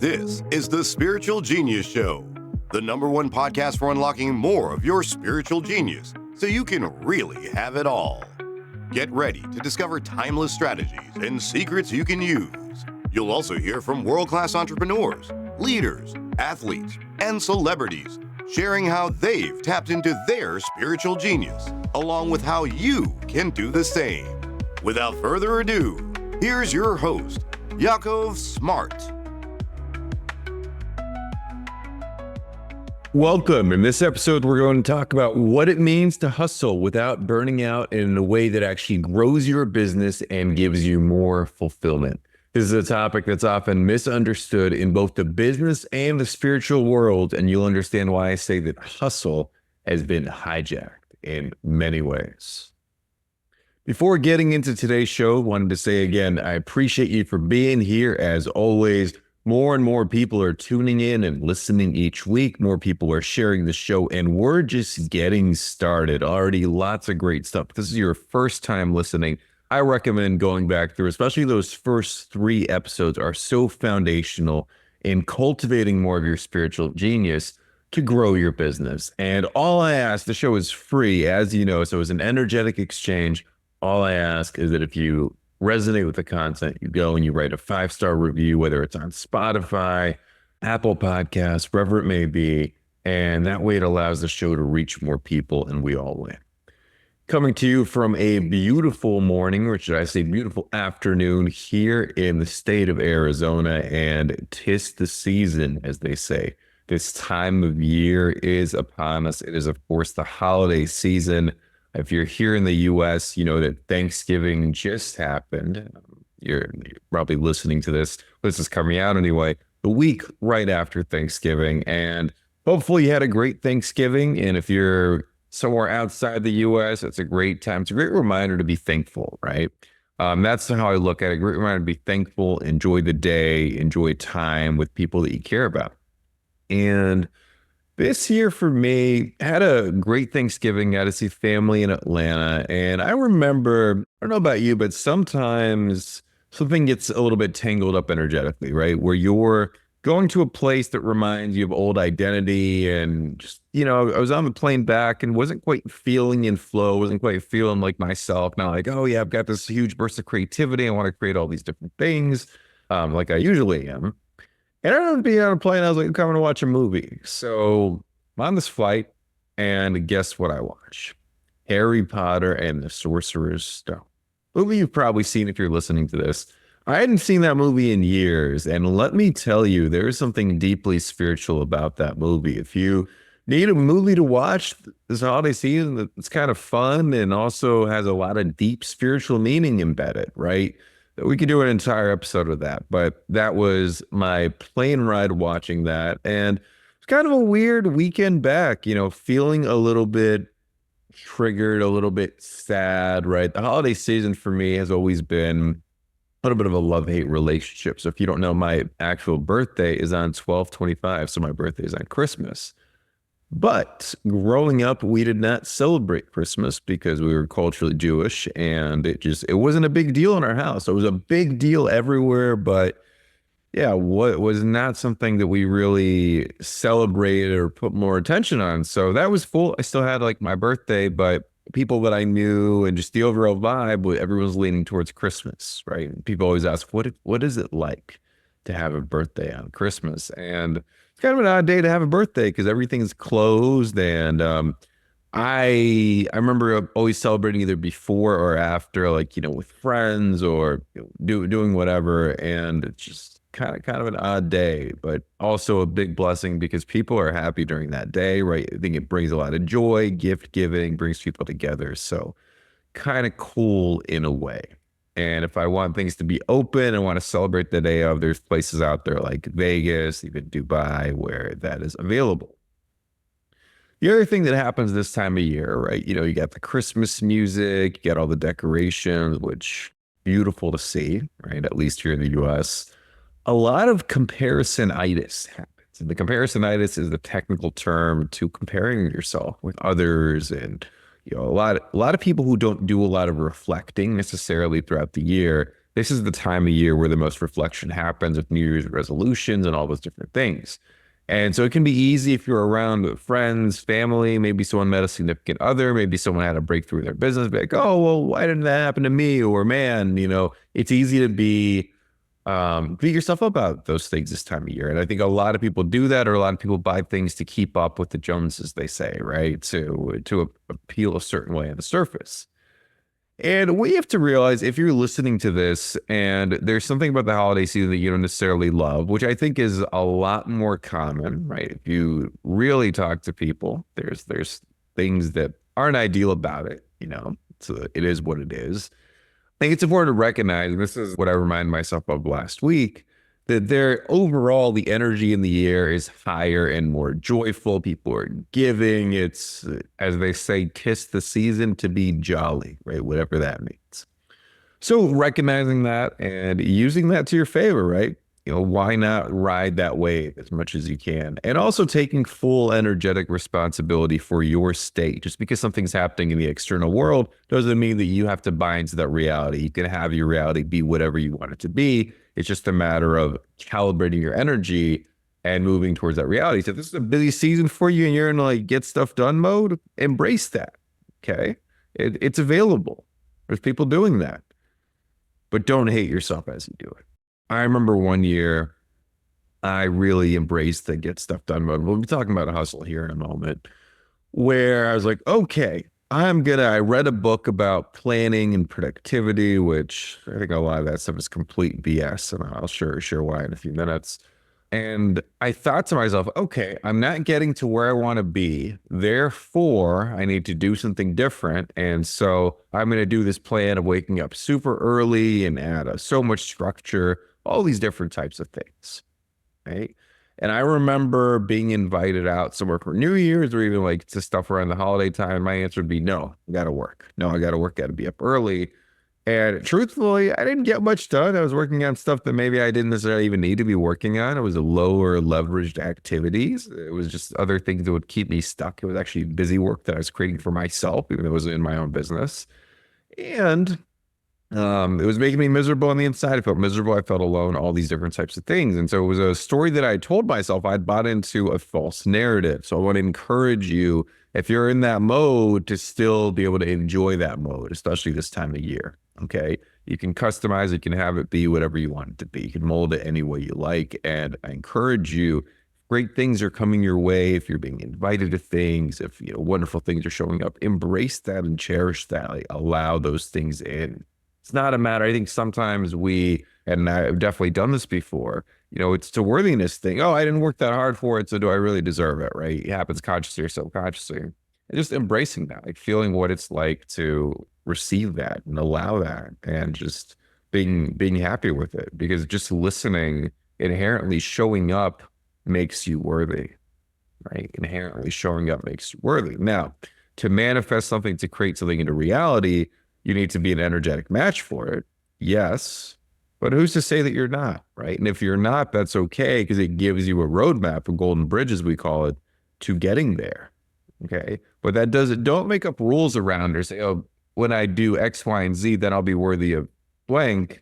This is the Spiritual Genius Show, the #1 podcast for unlocking more of your spiritual genius so you can really have it all. Get ready to discover timeless strategies and secrets you can use. You'll also hear from world-class entrepreneurs, leaders, athletes, and celebrities sharing how they've tapped into their spiritual genius, along with how you can do the same. Without further ado, here's your host, Yakov Smart. Welcome. In this episode, we're going to talk about what it means to hustle without burning out in a way that actually grows your business and gives you more fulfillment. This is a topic that's often misunderstood in both the business and the spiritual world, and you'll understand why I say that hustle has been hijacked in many ways. Before getting into today's show, I wanted to say again, I appreciate you for being here. As always, more and more people are tuning in and listening each week. More people are sharing the show, and we're just getting started. Already lots of great stuff. If this is your first time listening, I recommend going back through, especially those first 3 episodes are so foundational in cultivating more of your spiritual genius to grow your business. And all I ask, the show is free, as you know, so it's an energetic exchange. All I ask is that if you resonate with the content, you go and you write a 5-star review, whether it's on Spotify, Apple Podcasts, wherever it may be. And that way it allows the show to reach more people and we all win. Coming to you from a beautiful morning, or should I say beautiful afternoon, here in the state of Arizona. And 'tis the season, as they say. This time of year is upon us. It is, of course, the holiday season. If you're here in the U.S., you know that Thanksgiving just happened. You're probably listening to this. This is coming out anyway, the week right after Thanksgiving. And hopefully you had a great Thanksgiving. And if you're somewhere outside the U.S., it's a great time. It's a great reminder to be thankful, right? That's how I look at it. A great reminder to be thankful, enjoy the day, enjoy time with people that you care about. And this year for me, had a great Thanksgiving. Got to see family in Atlanta. And I remember, I don't know about you, but sometimes something gets a little bit tangled up energetically, right? Where you're going to a place that reminds you of old identity. And just, you know, I was on the plane back and wasn't quite feeling in flow, wasn't quite feeling like myself. Not like, oh yeah, I've got this huge burst of creativity. I want to create all these different things like I usually am. And I remember being on a plane, I was like, I'm coming to watch a movie. So I'm on this flight, and guess what I watch? Harry Potter and the Sorcerer's Stone. Movie you've probably seen if you're listening to this. I hadn't seen that movie in years, and let me tell you, there is something deeply spiritual about that movie. If you need a movie to watch this holiday season that's kind of fun and also has a lot of deep spiritual meaning embedded, right? We could do an entire episode of that, but that was my plane ride watching that. And it's kind of a weird weekend back, you know, feeling a little bit triggered, a little bit sad, right? The holiday season for me has always been a little bit of a love-hate relationship. So if you don't know, my actual birthday is on 12/25. So my birthday is on Christmas. But growing up, we did not celebrate Christmas because we were culturally Jewish, and it wasn't a big deal in our house. It was a big deal everywhere, but yeah, what was not something that we really celebrated or put more attention on. So that was full. I still had like my birthday, but people that I knew and just the overall vibe, everyone was leaning towards Christmas, right? And people always ask, what is it like to have a birthday on Christmas? And kind of an odd day to have a birthday because everything's closed. And I remember always celebrating either before or after, like, you know, with friends or doing whatever. And it's just kind of an odd day, but also a big blessing because people are happy during that day, right? I think it brings a lot of joy, gift giving, brings people together. So kind of cool in a way. And if I want things to be open and want to celebrate the day of, there's places out there like Vegas, even Dubai, where that is available. The other thing that happens this time of year, right? You know, you got the Christmas music, you got all the decorations, which beautiful to see, right? At least here in the US. A lot of comparisonitis happens. And the comparisonitis is the technical term to comparing yourself with others. And, you know, a lot of people who don't do a lot of reflecting necessarily throughout the year this is the time of year where the most reflection happens with New Year's resolutions and all those different things. And so it can be easy if you're around with friends, family, maybe someone met a significant other, maybe someone had a breakthrough in their business, be like, oh, well, why didn't that happen to me? Or man, it's easy to beat yourself up about those things this time of year. And I think a lot of people do that, or a lot of people buy things to keep up with the Joneses, they say, right? To appeal a certain way on the surface. And what you have to realize, if you're listening to this and there's something about the holiday season that you don't necessarily love, which I think is a lot more common, right? If you really talk to people, there's things that aren't ideal about it, so it is what it is. I think it's important to recognize, and this is what I reminded myself of last week, that overall the energy in the air is higher and more joyful. People are giving. It's, as they say, kiss the season to be jolly, right? Whatever that means. So recognizing that and using that to your favor, right? Why not ride that wave as much as you can? And also taking full energetic responsibility for your state. Just because something's happening in the external world doesn't mean that you have to buy into that reality. You can have your reality be whatever you want it to be. It's just a matter of calibrating your energy and moving towards that reality. So if this is a busy season for you and you're in like get stuff done mode, embrace that. Okay. It's available. There's people doing that, but don't hate yourself as you do it. I remember one year I really embraced the get stuff done mode. We'll be talking about a hustle here in a moment, where I was like, okay, I read a book about planning and productivity, which I think a lot of that stuff is complete BS, and I'll share why in a few minutes. And I thought to myself, okay, I'm not getting to where I want to be. Therefore, I need to do something different. And so I'm going to do this plan of waking up super early and add so much structure, all these different types of things, right? And I remember being invited out somewhere for New Year's or even like to stuff around the holiday time. My answer would be, no, I got to work. No, I got to work, got to be up early. And truthfully, I didn't get much done. I was working on stuff that maybe I didn't necessarily even need to be working on. It was a lower leveraged activities. It was just other things that would keep me stuck. It was actually busy work that I was creating for myself, even though it was in my own business. And it was making me miserable on the inside. I felt miserable. I felt alone, all these different types of things. And so it was a story that I told myself. I'd bought into a false narrative. So I want to encourage you, if you're in that mode, to still be able to enjoy that mode, especially this time of year. Okay. You can customize it. You can have it be whatever you want it to be. You can mold it any way you like. And I encourage you, great things are coming your way. If you're being invited to things, if wonderful things are showing up, embrace that and cherish that. Like, allow those things in. It's not a matter. I think sometimes and I've definitely done this before, it's a worthiness thing. Oh, I didn't work that hard for it, so do I really deserve it, right? It happens consciously or subconsciously. And just embracing that, like feeling what it's like to receive that and allow that, and just being happy with it, because just listening, inherently showing up makes you worthy, right? Inherently showing up makes you worthy. Now, to manifest something, to create something into reality, you need to be an energetic match for it. Yes. But who's to say that you're not, right? And if you're not, that's okay, because it gives you a roadmap, a golden bridge, as we call it, to getting there. Okay. But don't make up rules around or say, oh, when I do X, Y, and Z, then I'll be worthy of blank.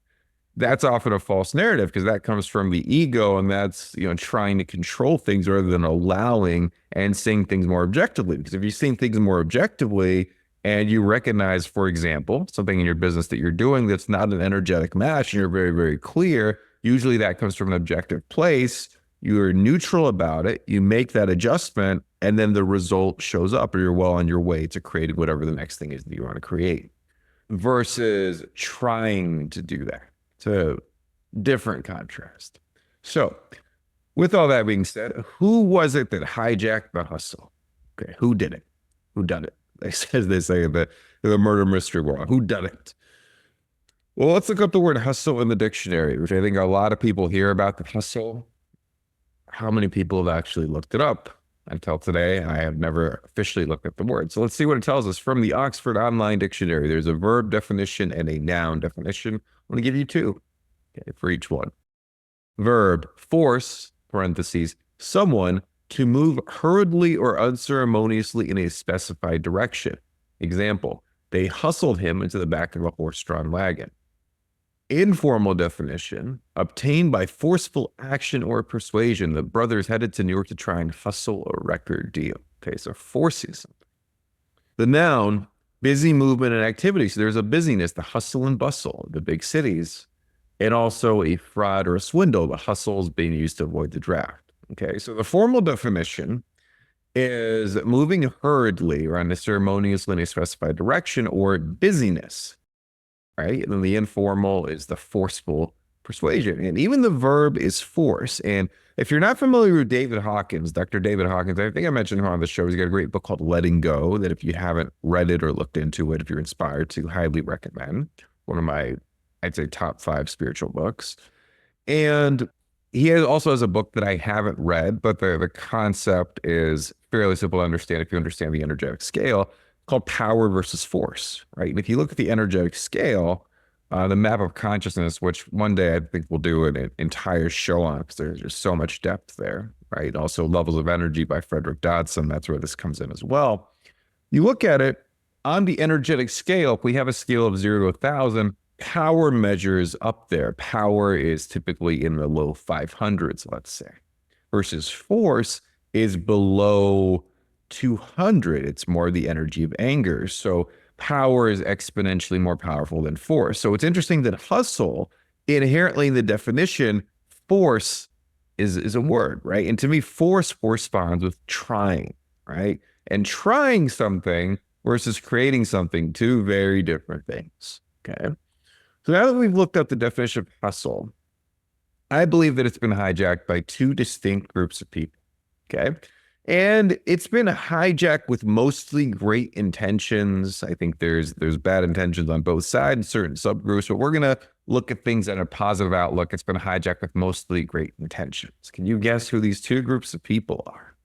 That's often a false narrative, because that comes from the ego, and that's, trying to control things rather than allowing and seeing things more objectively. Because if you're seeing things more objectively, and you recognize, for example, something in your business that you're doing that's not an energetic match, and you're very, very clear, usually that comes from an objective place. You're neutral about it. You make that adjustment, and then the result shows up, or you're well on your way to creating whatever the next thing is that you want to create, versus trying to do that. It's a different contrast. So with all that being said, who was it that hijacked the hustle? Okay, who did it? Who done it? They say in the murder mystery world. Who done it? Well, let's look up the word hustle in the dictionary, which I think a lot of people hear about the hustle. How many people have actually looked it up? Until today, I have never officially looked at the word. So let's see what it tells us from the Oxford Online Dictionary. There's a verb definition and a noun definition. I'm going to give you two, okay, for each one. Verb, force, parentheses, someone to move hurriedly or unceremoniously in a specified direction. Example, they hustled him into the back of a horse-drawn wagon. Informal definition, obtained by forceful action or persuasion. The brothers headed to New York to try and hustle a record deal. Okay, so forcing something. The noun, busy movement and activity. So there's a busyness, the hustle and bustle of the big cities, and also a fraud or a swindle. The hustle is being used to avoid the draft. Okay, so the formal definition is moving hurriedly or in a ceremoniously in a specified direction or busyness, right? And then the informal is the forceful persuasion. And even the verb is force. And if you're not familiar with David Hawkins, Dr. David Hawkins, I think I mentioned him on the show. He's got a great book called Letting Go that if you haven't read it or looked into it, if you're inspired to, highly recommend. One of my, I'd say, top 5 spiritual books. And he also has a book that I haven't read, but the concept is fairly simple to understand if you understand the energetic scale, called power versus force, right? And if you look at the energetic scale, the map of consciousness, which one day I think we'll do an entire show on because there's just so much depth there, right? Also Levels of Energy by Frederick Dodson, that's where this comes in as well. You look at it on the energetic scale, if we have a scale of 0 to 1,000, power measures up there. Power is typically in the low 500s, let's say, versus force is below 200. It's more the energy of anger. So power is exponentially more powerful than force. So it's interesting that hustle, inherently in the definition, force is a word, right? And to me, force corresponds with trying, right? And trying something versus creating something, 2 very different things, okay? So now that we've looked up the definition of hustle, I believe that it's been hijacked by 2 distinct groups of people, okay? And it's been hijacked with mostly great intentions. I think there's bad intentions on both sides, certain subgroups, but we're going to look at things in a positive outlook. It's been hijacked with mostly great intentions. Can you guess who these 2 groups of people are?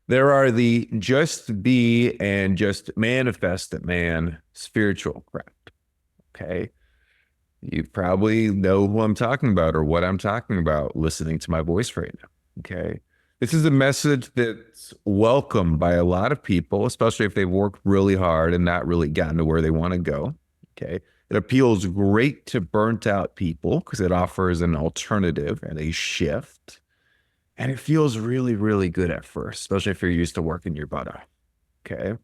There are the just be and just manifest it, man, spiritual crap. Okay. You probably know who I'm talking about or what I'm talking about listening to my voice right now. Okay. This is a message that's welcomed by a lot of people, especially if they've worked really hard and not really gotten to where they want to go. Okay. It appeals great to burnt out people because it offers an alternative and a shift. And it feels really, really good at first, especially if you're used to working your butt off. Okay.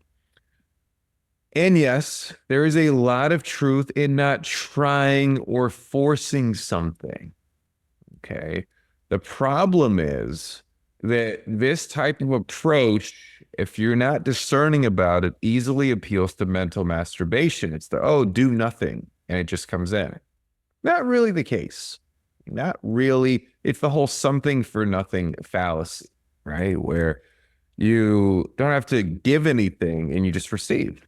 And yes, there is a lot of truth in not trying or forcing something. Okay. The problem is that this type of approach, if you're not discerning about it, easily appeals to mental masturbation. It's do nothing, and it just comes in. Not really the case. Not really. It's the whole something for nothing fallacy, right? Where you don't have to give anything and you just receive.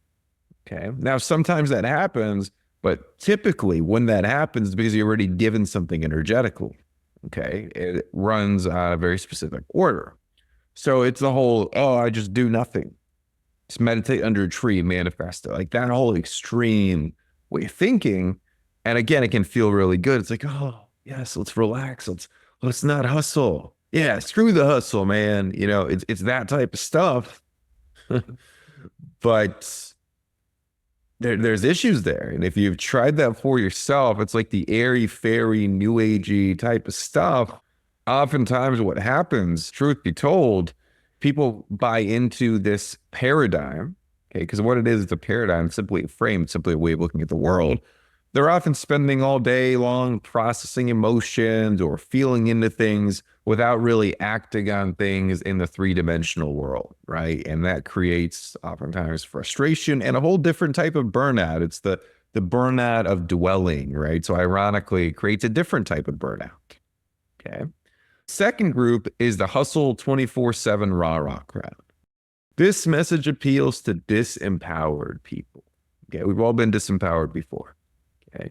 Okay. Now, sometimes that happens, but typically when that happens, it's because you're already given something energetically. Okay. It runs on a very specific order. So it's the whole, I just do nothing. Just meditate under a tree, manifest it. Like that whole extreme way of thinking. And again, it can feel really good. It's like, yes, let's relax. Let's not hustle. Yeah, screw the hustle, man. You know, it's that type of stuff. But there's issues there. And if you've tried that for yourself, it's like the airy-fairy, new agey type of stuff. Oftentimes what happens, truth be told, people buy into this paradigm, okay? Because what it is a paradigm, simply a frame, it's simply a way of looking at the world. They're often spending all day long processing emotions or feeling into things without really acting on things in the 3-dimensional world, right? And that creates oftentimes frustration and a whole different type of burnout. It's the burnout of dwelling, right? So ironically, it creates a different type of burnout, okay? Second group is the hustle 24/7 rah-rah crowd. This message appeals to disempowered people, okay? We've all been disempowered before. Okay.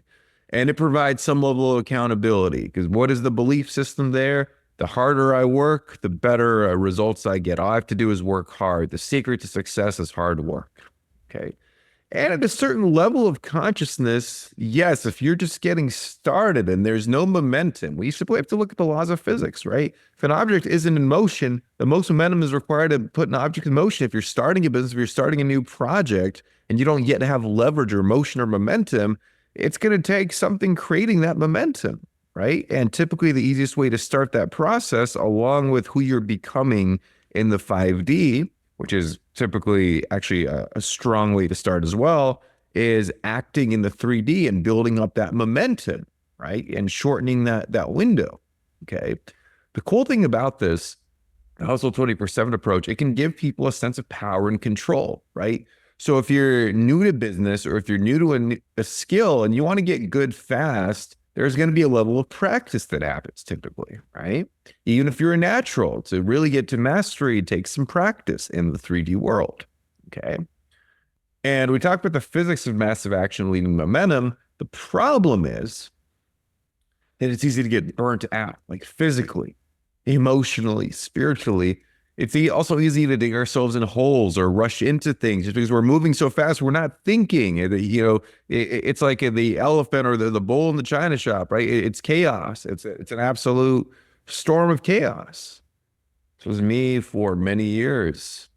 And it provides some level of accountability because what is the belief system there? The harder I work, the better results I get. All I have to do is work hard. The secret to success is hard work. Okay. And at a certain level of consciousness, yes, if you're just getting started and there's no momentum, we simply have to look at the laws of physics, right? If an object isn't in motion, the most momentum is required to put an object in motion. If you're starting a business, if you're starting a new project and you don't yet have leverage or motion or momentum, it's going to take something creating that momentum, right? And typically the easiest way to start that process, along with who you're becoming in the 5D, which is typically actually a strong way to start as well, is acting in the 3D and building up that momentum, right? And shortening that window, okay? The cool thing about this, the Hustle 24/7 approach, it can give people a sense of power and control, right? So if you're new to business or if you're new to a skill and you want to get good fast, there's going to be a level of practice that happens typically, right? Even if you're a natural, to really get to mastery, it takes some practice in the 3D world, okay? And we talked about the physics of massive action leading momentum. The problem is that it's easy to get burnt out, like physically, emotionally, spiritually. It's also easy to dig ourselves in holes or rush into things just because we're moving so fast. We're not thinking. It's like the elephant or the bull in the china shop, right? It's chaos. It's an absolute storm of chaos. This was me for many years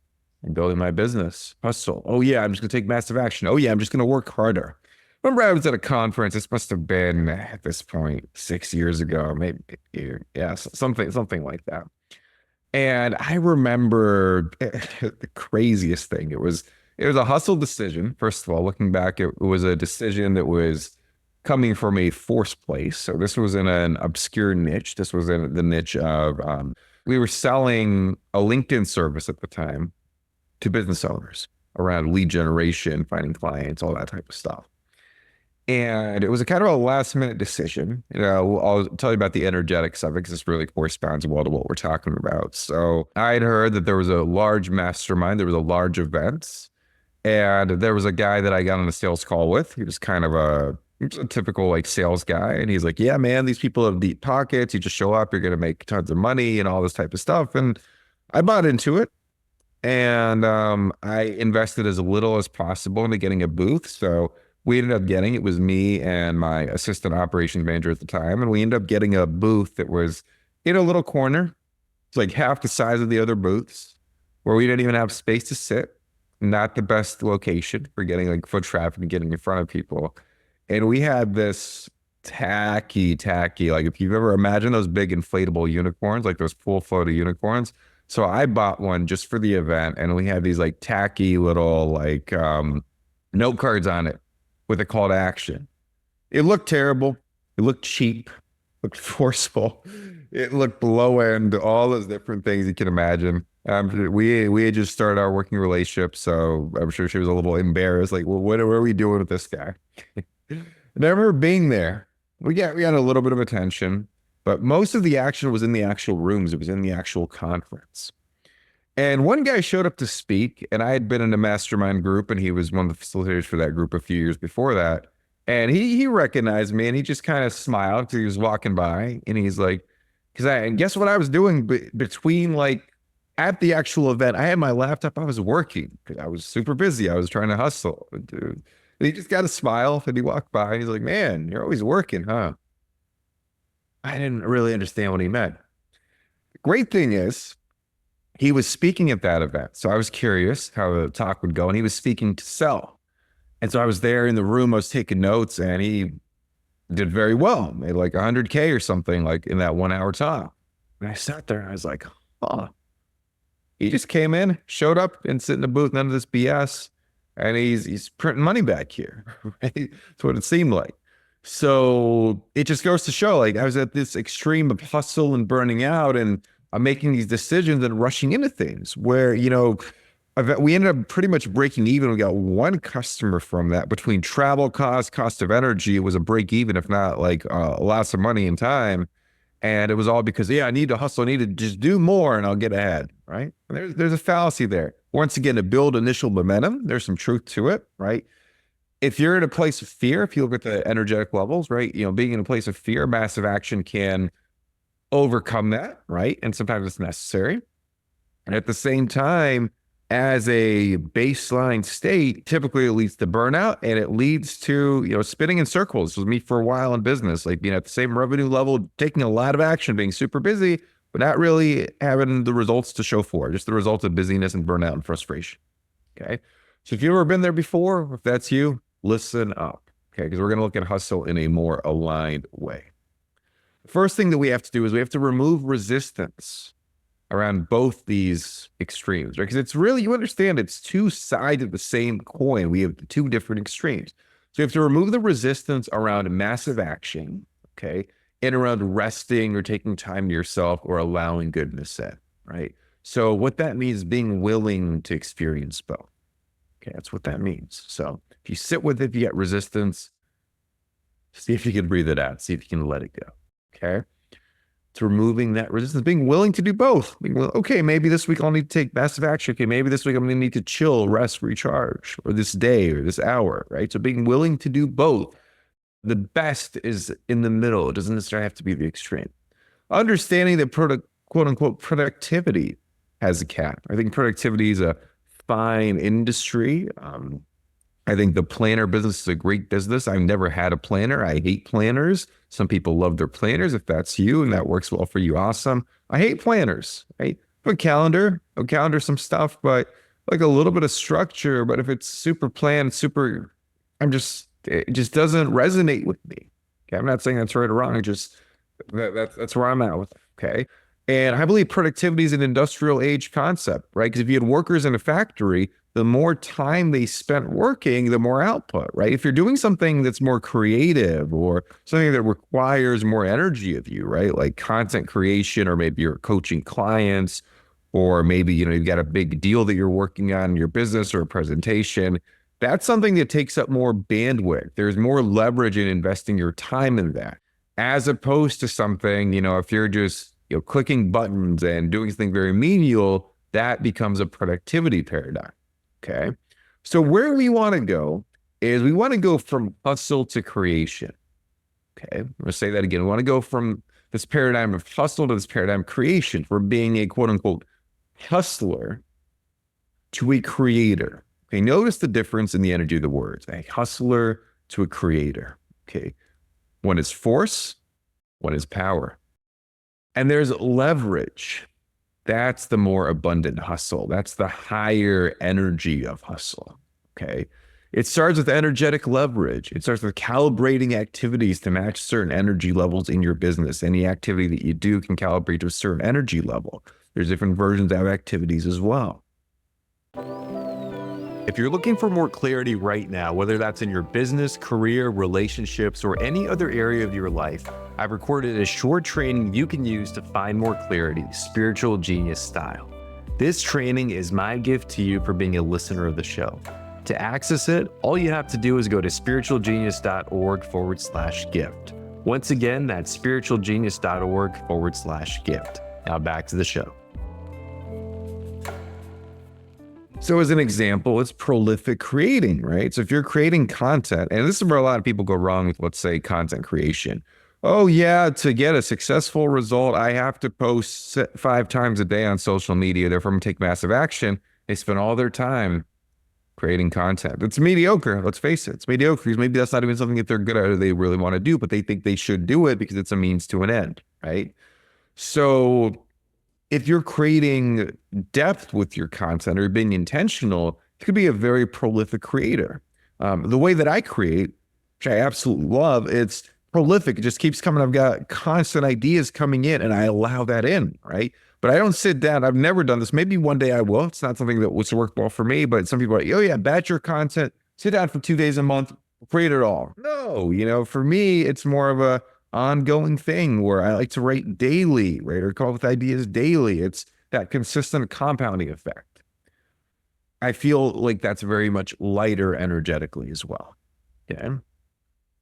in building my business. Hustle. Oh yeah, I'm just gonna take massive action. Oh yeah, I'm just gonna work harder. Remember, I was at a conference. This must have been at this point 6 years ago, maybe. Yeah, something like that. And I remember the craziest thing. It was a hustle decision. First of all, looking back, it was a decision that was coming from a forced place. So this was in an obscure niche. This was in the niche of we were selling a LinkedIn service at the time to business owners around lead generation, finding clients, all that type of stuff. And it was a kind of a last minute decision. I'll tell you about the energetics of it because this really corresponds well to what we're talking about. So I'd heard that there was a large mastermind, there was a large event, and there was a guy that I got on a sales call with. He was kind of a typical like sales guy. And he's like, yeah, man, these people have deep pockets. You just show up, you're going to make tons of money and all this type of stuff. And I bought into it. And I invested as little as possible into getting a booth. So we ended up getting, it was me and my assistant operations manager at the time, and we ended up getting a booth that was in a little corner. It's like half the size of the other booths, where we didn't even have space to sit. Not the best location for getting like foot traffic and getting in front of people. And we had this tacky, like if you've ever imagined those big inflatable unicorns, like those full floated unicorns. So I bought one just for the event, and we had these like tacky little like note cards on it with a call to action. It looked terrible. It looked cheap. It looked forceful. It looked low end. All those different things you can imagine. We had just started our working relationship, so I'm sure she was a little embarrassed. Like, well, what are we doing with this guy? Never being there. We had a little bit of attention, but most of the action was in the actual rooms. It was in the actual conference. And one guy showed up to speak, and I had been in a mastermind group, and he was one of the facilitators for that group a few years before that. And he recognized me, and he just kind of smiled because he was walking by, and he's like, and guess what I was doing between like at the actual event? I had my laptop. I was working because I was super busy. I was trying to hustle. And he just got a smile, and he walked by, and he's like, man, you're always working, huh? I didn't really understand what he meant. The great thing is, he was speaking at that event. So I was curious how the talk would go, and he was speaking to sell. And so I was there in the room, I was taking notes, and he did very well, made like 100K or something like in that 1 hour talk. And I sat there and I was like, huh. He just came in, showed up and sit in the booth, none of this BS. And he's printing money back here. Right? That's what it seemed like. So it just goes to show, like, I was at this extreme of hustle and burning out, and I'm making these decisions and rushing into things where, we ended up pretty much breaking even. We got one customer from that. Between travel costs, cost of energy, it was a break even, if not like lots of money and time. And it was all because, I need to hustle. I need to just do more and I'll get ahead, right? And there's a fallacy there. Once again, to build initial momentum, there's some truth to it, right? If you're in a place of fear, if you look at the energetic levels, right? Being in a place of fear, massive action can overcome that, right? And sometimes it's necessary. And at the same time, as a baseline state, typically it leads to burnout, and it leads to, spinning in circles. This was me for a while in business, like being at the same revenue level, taking a lot of action, being super busy, but not really having the results to show for it, just the results of busyness and burnout and frustration. Okay. So if you've ever been there before, if that's you, listen up. okay? Because we're going to look at hustle in a more aligned way. The first thing that we have to do is we have to remove resistance around both these extremes, right? Because it's really, you understand, it's two sides of the same coin. We have two different extremes. So you have to remove the resistance around massive action, okay, and around resting or taking time to yourself or allowing goodness in, right? So what that means is being willing to experience both. Okay, that's what that means. So if you sit with it, if you get resistance, see if you can breathe it out, see if you can let it go, okay? It's removing that resistance, being willing to do both. Okay, maybe this week I'll need to take massive action. Okay, maybe this week I'm going to need to chill, rest, recharge, or this day or this hour, right? So being willing to do both. The best is in the middle. It doesn't necessarily have to be the extreme. Understanding that quote unquote productivity has a cap. I think productivity is a fine industry. I think the planner business is a great business. I've never had a planner. I hate planners. Some people love their planners. If that's you and that works well for you, awesome. I hate planners, right? A calendar, some stuff, but like a little bit of structure. But if it's super planned, it just doesn't resonate with me. Okay, I'm not saying that's right or wrong. That's where I'm at with it. Okay. And I believe productivity is an industrial age concept, right? Because if you had workers in a factory, the more time they spent working, the more output, right? If you're doing something that's more creative or something that requires more energy of you, right? Like content creation, or maybe you're coaching clients, or maybe, you've got a big deal that you're working on in your business or a presentation. That's something that takes up more bandwidth. There's more leverage in investing your time in that, as opposed to something, if you're just, clicking buttons and doing something very menial, that becomes a productivity paradigm. Okay. So where we want to go is we want to go from hustle to creation. Okay. I'm going to say that again. We want to go from this paradigm of hustle to this paradigm of creation, from being a quote unquote hustler to a creator. Okay. Notice the difference in the energy of the words. A hustler to a creator. Okay. One is force, one is power. And there's leverage. That's the more abundant hustle. That's the higher energy of hustle. Okay. It starts with energetic leverage. It starts with calibrating activities to match certain energy levels in your business. Any activity that you do can calibrate to a certain energy level. There's different versions of activities as well. If you're looking for more clarity right now, whether that's in your business, career, relationships, or any other area of your life, I've recorded a short training you can use to find more clarity, spiritual genius style. This training is my gift to you for being a listener of the show. To access it, all you have to do is go to spiritualgenius.org/gift. Once again, that's spiritualgenius.org/gift. Now back to the show. So as an example, it's prolific creating, right? So if you're creating content, and this is where a lot of people go wrong with, let's say, content creation. Oh yeah, to get a successful result, I have to post 5 times a day on social media. Therefore, I'm gonna take massive action. They spend all their time creating content. It's mediocre. Let's face it. It's mediocre because maybe that's not even something that they're good at or they really want to do, but they think they should do it because it's a means to an end, right? So if you're creating depth with your content or being intentional, you could be a very prolific creator. The way that I create, which I absolutely love, it's prolific. It just keeps coming. I've got constant ideas coming in and I allow that in, right? But I don't sit down. I've never done this. Maybe one day I will. It's not something that would work well for me, but some people are like, oh yeah, batch your content, sit down for 2 days a month, create it all. No, for me, it's more of a ongoing thing where I like to write daily, right? Or come up with ideas daily. It's that consistent compounding effect. I feel like that's very much lighter energetically as well. Okay.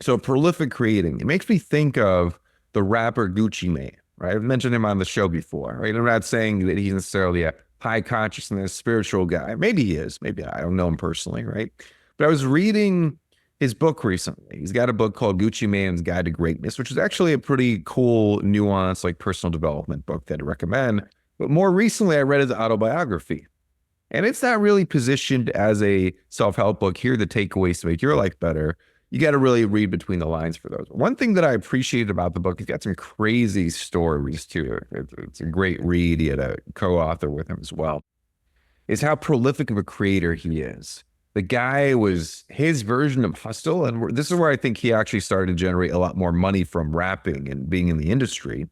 So prolific creating, it makes me think of the rapper Gucci Mane, right? I've mentioned him on the show before, right? I'm not saying that he's necessarily a high consciousness spiritual guy. Maybe he is. Maybe I don't know him personally, right? But I was reading his book recently. He's got a book called Gucci Mane's Guide to Greatness, which is actually a pretty cool, nuanced, like personal development book that I recommend. But more recently, I read his autobiography. And it's not really positioned as a self-help book. Here are the takeaways to make your life better. You got to really read between the lines for those. One thing that I appreciated about the book, he's got some crazy stories too. It's a great read. He had a co-author with him as well, is how prolific of a creator he is. The guy was his version of hustle. And this is where I think he actually started to generate a lot more money from rapping and being in the industry,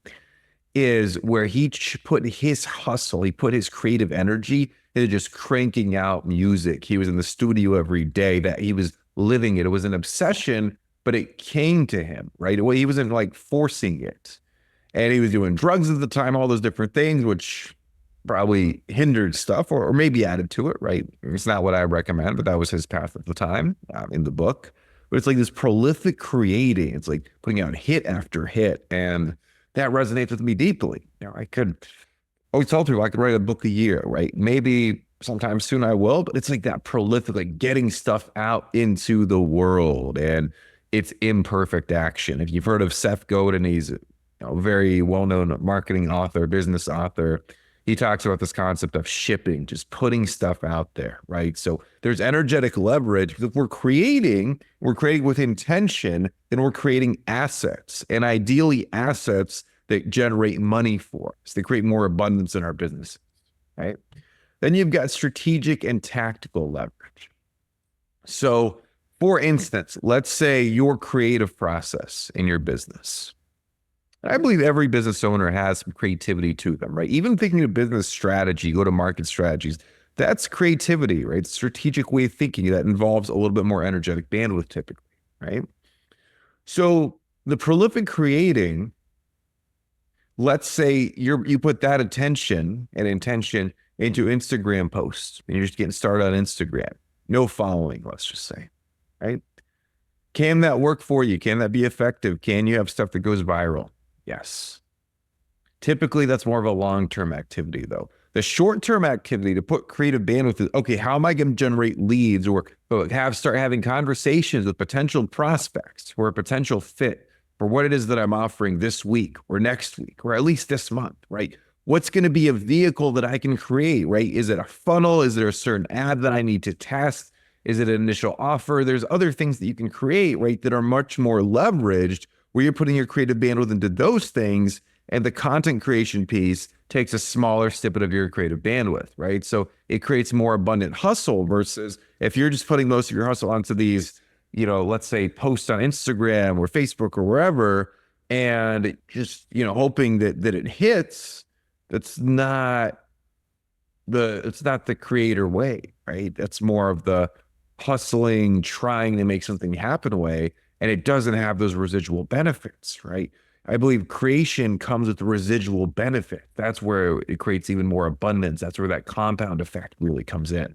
is where he put his hustle, he put his creative energy into just cranking out music. He was in the studio every day, that he was living it. It was an obsession, but it came to him, right? He wasn't like forcing it. And he was doing drugs at the time, all those different things, which probably hindered stuff or maybe added to it, right? It's not what I recommend, but that was his path at the time in the book. But it's like this prolific creating. It's like putting out hit after hit. And that resonates with me deeply. I could always tell people I could write a book a year, right? Maybe sometime soon I will, but it's like that prolific, like getting stuff out into the world, and it's imperfect action. If you've heard of Seth Godin, he's a very well-known marketing author, business author. He talks about this concept of shipping, just putting stuff out there, right? So there's energetic leverage. If we're creating with intention, then we're creating assets, and ideally assets that generate money for us. They create more abundance in our business, right? Then you've got strategic and tactical leverage. So for instance, let's say your creative process in your business. I believe every business owner has some creativity to them, right? Even thinking of business strategy, go-to-market strategies, that's creativity, right? Strategic way of thinking that involves a little bit more energetic bandwidth typically, right? So the prolific creating, let's say you put that attention and intention into Instagram posts, and you're just getting started on Instagram. No following, let's just say, right? Can that work for you? Can that be effective? Can you have stuff that goes viral? Yes. Typically, that's more of a long-term activity, though. The short-term activity to put creative bandwidth is, okay, how am I going to generate leads or start having conversations with potential prospects or a potential fit for what it is that I'm offering this week or next week or at least this month, right? What's going to be a vehicle that I can create, right? Is it a funnel? Is there a certain ad that I need to test? Is it an initial offer? There's other things that you can create, right, that are much more leveraged, where you're putting your creative bandwidth into those things, and the content creation piece takes a smaller snippet of your creative bandwidth, right? So it creates more abundant hustle versus if you're just putting most of your hustle onto these, let's say posts on Instagram or Facebook or wherever, and just, hoping that it hits. It's not the creator way, right? That's more of the hustling, trying to make something happen way. And it doesn't have those residual benefits, right? I believe creation comes with the residual benefit. That's where it creates even more abundance. That's where that compound effect really comes in.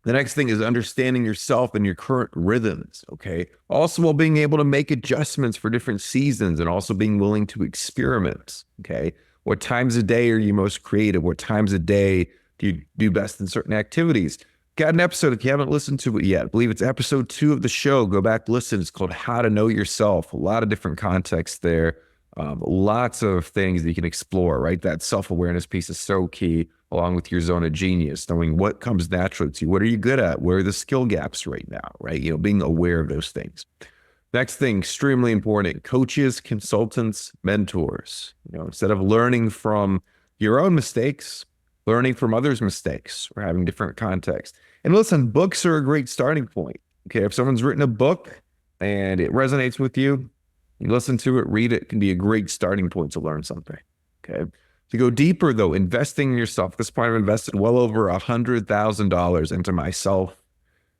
The next thing is understanding yourself and your current rhythms, okay? Also, while being able to make adjustments for different seasons and also being willing to experiment, okay? What times of day are you most creative? What times of day do you do best in certain activities? Got an episode, if you haven't listened to it yet, I believe it's episode 2 of the show. Go back, listen. It's called How to Know Yourself. A lot of different context there. Lots of things that you can explore, right? That self-awareness piece is so key, along with your zone of genius, knowing what comes naturally to you. What are you good at? Where are the skill gaps right now, right? Being aware of those things. Next thing, extremely important, coaches, consultants, mentors. Instead of learning from your own mistakes, learning from others' mistakes or having different context. And listen, books are a great starting point. Okay, if someone's written a book and it resonates with you, you listen to it, read it, it can be a great starting point to learn something. Okay. To go deeper though, investing in yourself. At this point, I've invested well over $100,000 into myself,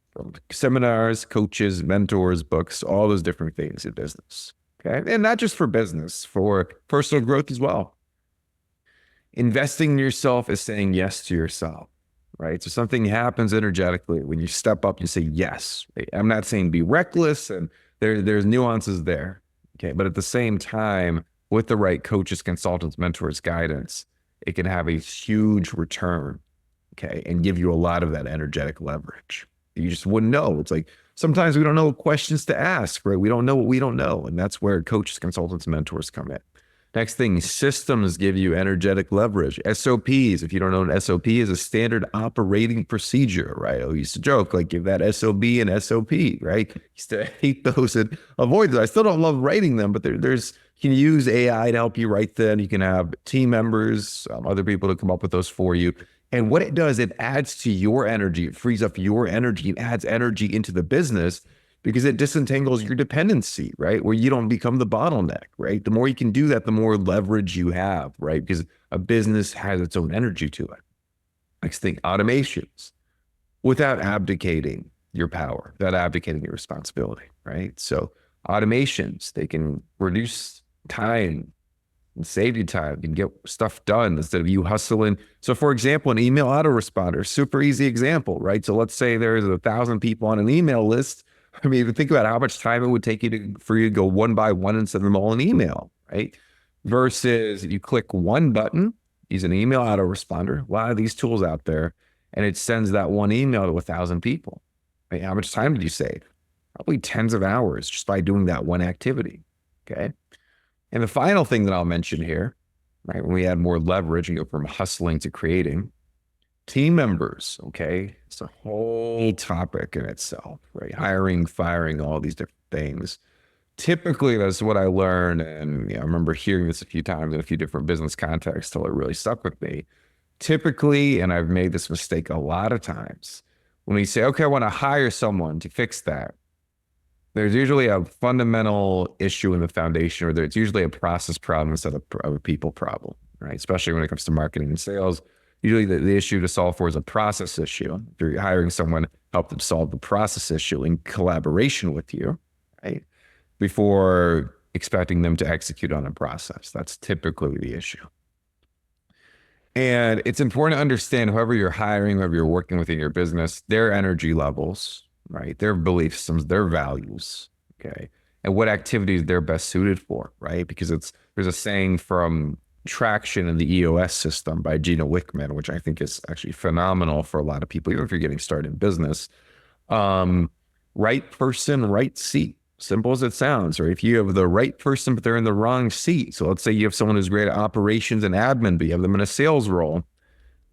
from seminars, coaches, mentors, books, all those different things in business. Okay. And not just for business, for personal growth as well. Investing in yourself is saying yes to yourself, right? So something happens energetically when you step up, you say yes. I'm not saying be reckless, and there's nuances there, okay? But at the same time, with the right coaches, consultants, mentors, guidance, it can have a huge return, okay? And give you a lot of that energetic leverage. You just wouldn't know. It's like sometimes we don't know what questions to ask, right? We don't know what we don't know. And that's where coaches, consultants, mentors come in. Next thing, systems give you energetic leverage. SOPs, if you don't know what an SOP is, a standard operating procedure, right? I used to joke, like give that SOB an SOP, right? I used to hate those and avoid those. I still don't love writing them, but there's you can use AI to help you write them. You can have team members, other people to come up with those for you. And what it does, it adds to your energy. It frees up your energy. It adds energy into the business because it disentangles your dependency, right? Where you don't become the bottleneck, right? The more you can do that, the more leverage you have, right? Because a business has its own energy to it. Next thing, automations, without abdicating your power, without abdicating your responsibility, right? So automations, they can reduce time and save you time. You can get stuff done instead of you hustling. So for example, an email autoresponder, super easy example, right? So let's say there's 1,000 people on an email list. I mean, think about how much time it would take for you to go one by one and send them all an email, right? Versus you click one button, use an email autoresponder, a lot of these tools out there, and it sends that one email to 1,000 people. Right? How much time did you save? Probably tens of hours just by doing that one activity, okay? And the final thing that I'll mention here, right, when we add more leverage and go from hustling to creating, team members, okay? It's a whole topic in itself, right? Hiring, firing, all these different things. Typically, that's what I learned, and I remember hearing this a few times in a few different business contexts till it really stuck with me. Typically, and I've made this mistake a lot of times, when we say, okay, I want to hire someone to fix that, there's usually a fundamental issue in the foundation, or there's usually a process problem instead of a people problem, right? Especially when it comes to marketing and sales. Usually the issue to solve for is a process issue. If you're hiring someone, help them solve the process issue in collaboration with you, right? Before expecting them to execute on a process. That's typically the issue. And it's important to understand whoever you're hiring, whoever you're working with in your business, their energy levels, right? Their belief systems, their values, okay? And what activities they're best suited for, right? Because there's a saying from Traction in the EOS system by Gina Wickman, which I think is actually phenomenal for a lot of people, even if you're getting started in business. Right person, right seat. Simple as it sounds, or if you have the right person, but they're in the wrong seat. So let's say you have someone who's great at operations and admin, but you have them in a sales role,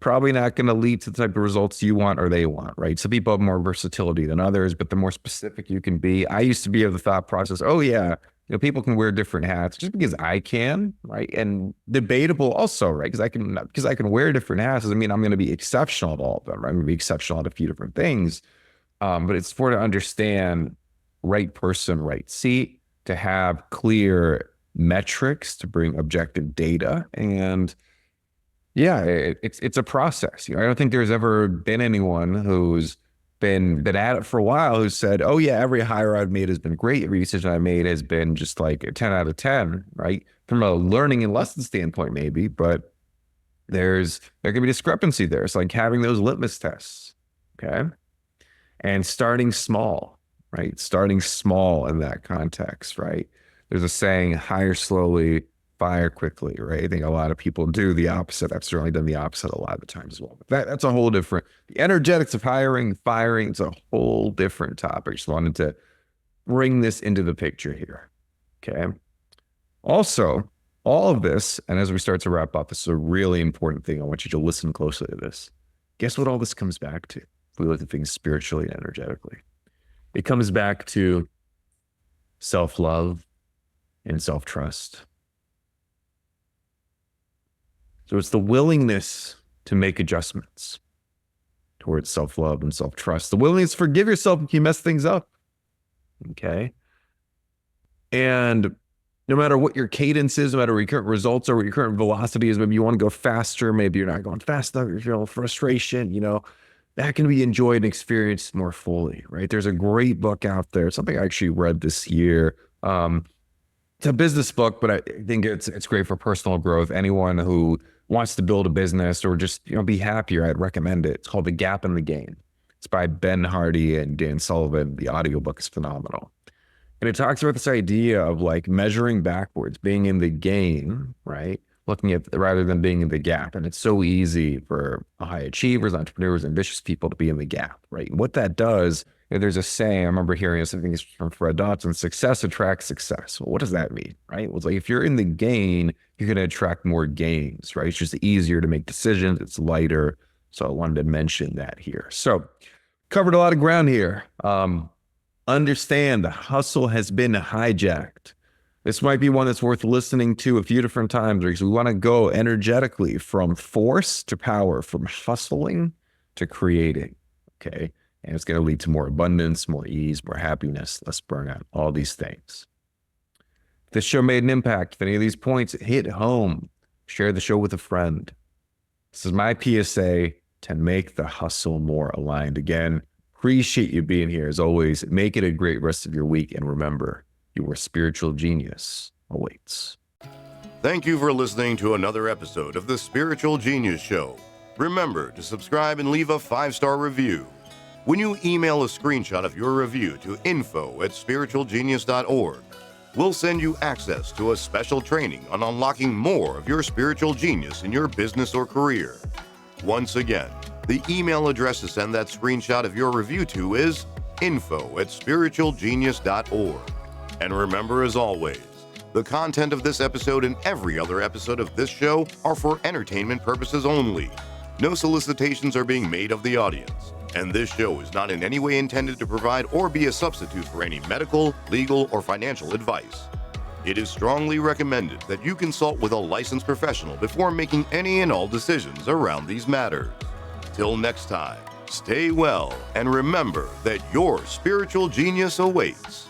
probably not going to lead to the type of results you want or they want, right? Some people have more versatility than others, but the more specific you can be. I used to be of the thought process, oh yeah, people can wear different hats just because I can, right? And debatable also, right? Because I can wear different hats doesn't mean I'm going to be exceptional at all of them, right? I'm going to be exceptional at a few different things. But it's for to understand right person, right seat, to have clear metrics, to bring objective data. And yeah, it's a process. I don't think there's ever been anyone who's been at it for a while who said, oh yeah, every hire I've made has been great. Every decision I made has been just like a 10 out of 10, right? From a learning and lesson standpoint, maybe, but there can be discrepancy there. It's like having those litmus tests, okay? And starting small, right? Starting small in that context, right? There's a saying, hire slowly, fire quickly, right? I think a lot of people do the opposite. I've certainly done the opposite a lot of the times as well. But that's a whole different, the energetics of hiring, firing, it's a whole different topic. Just wanted to bring this into the picture here, okay? Also, all of this, and as we start to wrap up, this is a really important thing. I want you to listen closely to this. Guess what all this comes back to? If we look at things spiritually and energetically, it comes back to self-love and self-trust. So it's the willingness to make adjustments towards self-love and self-trust. The willingness to forgive yourself if you mess things up, okay? And no matter what your cadence is, no matter what your current results are, what your current velocity is, maybe you want to go faster, maybe you're not going fast enough, you're feeling frustration, that can be enjoyed and experienced more fully, right? There's a great book out there, something I actually read this year. It's a business book, but I think it's great for personal growth. Anyone who wants to build a business or just be happier, I'd recommend it. It's called The Gap in the Game. It's by Ben Hardy and Dan Sullivan. The audiobook is phenomenal. And it talks about this idea of like measuring backwards, being in the game, right? Looking at rather than being in the gap. And it's so easy for high achievers, entrepreneurs, ambitious people to be in the gap, right? What that does, there's a saying, I remember hearing something from Fred Dodson, success attracts success. Well, what does that mean, right? Well, it's like if you're in the gain, you're going to attract more gains, right? It's just easier to make decisions. It's lighter. So I wanted to mention that here. So covered a lot of ground here. Understand the hustle has been hijacked This might be one that's worth listening to a few different times because we want to go energetically from force to power, from hustling to creating. Okay. And it's going to lead to more abundance, more ease, more happiness, less burnout, all these things. If this show made an impact, if any of these points hit home, share the show with a friend. This is my PSA to make the hustle more aligned. Again, appreciate you being here as always. Make it a great rest of your week. And remember, your spiritual genius awaits. Thank you for listening to another episode of the Spiritual Genius Show. Remember to subscribe and leave a 5-star review. When you email a screenshot of your review to info@spiritualgenius.org, we'll send you access to a special training on unlocking more of your spiritual genius in your business or career. Once again, the email address to send that screenshot of your review to is info@spiritualgenius.org. And remember, as always, the content of this episode and every other episode of this show are for entertainment purposes only. No solicitations are being made of the audience, and this show is not in any way intended to provide or be a substitute for any medical, legal, or financial advice. It is strongly recommended that you consult with a licensed professional before making any and all decisions around these matters. Till next time, stay well and remember that your spiritual genius awaits.